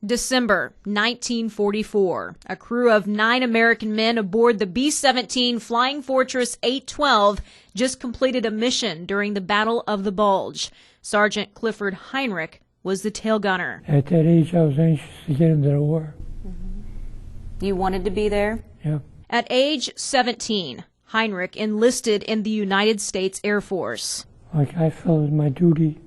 December 1944. A crew of 9 American men aboard the B-17 Flying Fortress 812 just completed a mission during the Battle of the Bulge. Sergeant Clifford Heinrich was the tail gunner. At that age, I was anxious to get into the war. You wanted to be there? Yeah. At age 17, Heinrich enlisted in the United States Air Force. I felt it was my duty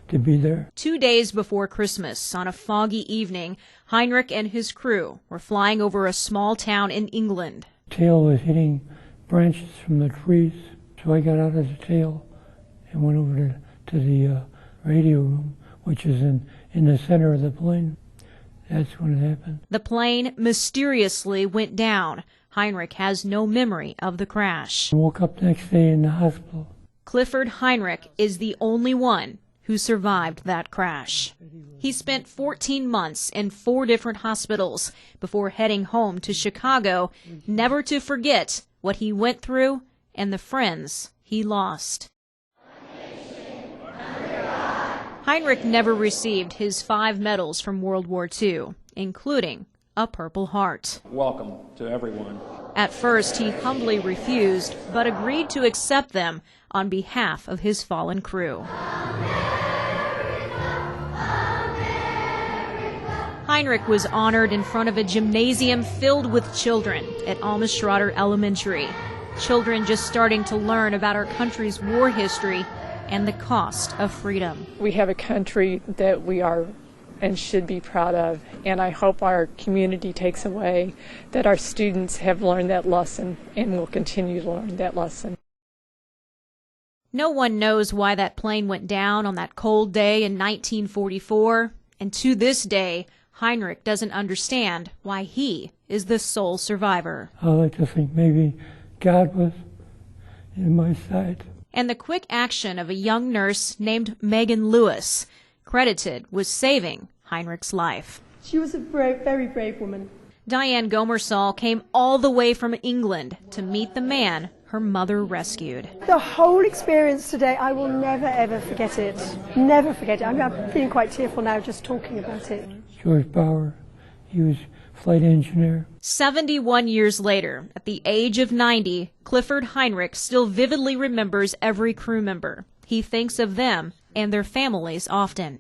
to be there. 2 days before Christmas, on a foggy evening, Heinrich and his crew were flying over a small town in England. Tail was hitting branches from the trees, so I got out of the tail and went over to the radio room, which is in the center of the plane. That's when it happened. The plane mysteriously went down. Heinrich has no memory of the crash. I woke up the next day in the hospital. Clifford Heinrich is the only one who survived that crash. He spent 14 months in 4 different hospitals before heading home to Chicago, never to forget what he went through and the friends he lost. Heinrich never received his 5 medals from World War II, including a Purple Heart. Welcome to everyone. At first, he humbly refused, but agreed to accept them on behalf of his fallen crew. Heinrich was honored in front of a gymnasium filled with children at Alma-Schroeder Elementary. Children just starting to learn about our country's war history and the cost of freedom. We have a country that we are and should be proud of, and I hope our community takes away that our students have learned that lesson and will continue to learn that lesson. No one knows why that plane went down on that cold day in 1944, and to this day, Heinrich doesn't understand why he is the sole survivor. I like to think maybe God was in my side. And the quick action of a young nurse named Megan Lewis, credited with saving Heinrich's life. She was a very brave woman. Diane Gomersall came all the way from England to meet the man her mother rescued. The whole experience today, I will never ever forget it. Never forget it. I'm feeling quite tearful now just talking about it. George Bauer, he was flight engineer. 71 years later, at the age of 90, Clifford Heinrich still vividly remembers every crew member. He thinks of them and their families often.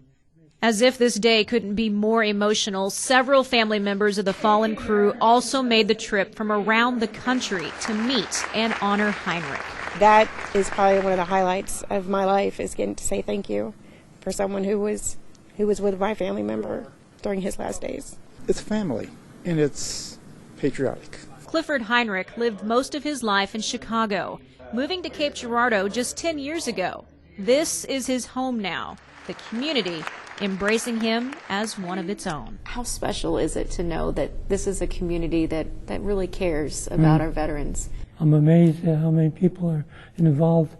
As if this day couldn't be more emotional, several family members of the fallen crew also made the trip from around the country to meet and honor Heinrich. That is probably one of the highlights of my life, is getting to say thank you for someone who was with my family member during his last days. It's family, and it's patriotic. Clifford Heinrich lived most of his life in Chicago, moving to Cape Girardeau just 10 years ago. This is his home now, the community embracing him as one of its own. How special is it to know that this is a community that really cares about our veterans? I'm amazed at how many people are involved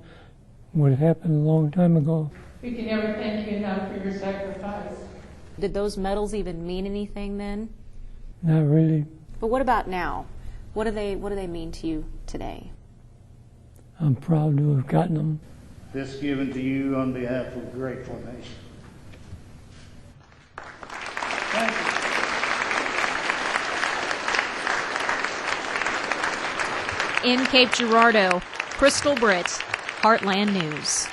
in what happened a long time ago. We can never thank you enough for your sacrifice. Did those medals even mean anything then? Not really. But what about now? What do they mean to you today? I'm proud to have gotten them. This given to you on behalf of a grateful nation. Thank you. In Cape Girardeau, Crystal Britt, Heartland News.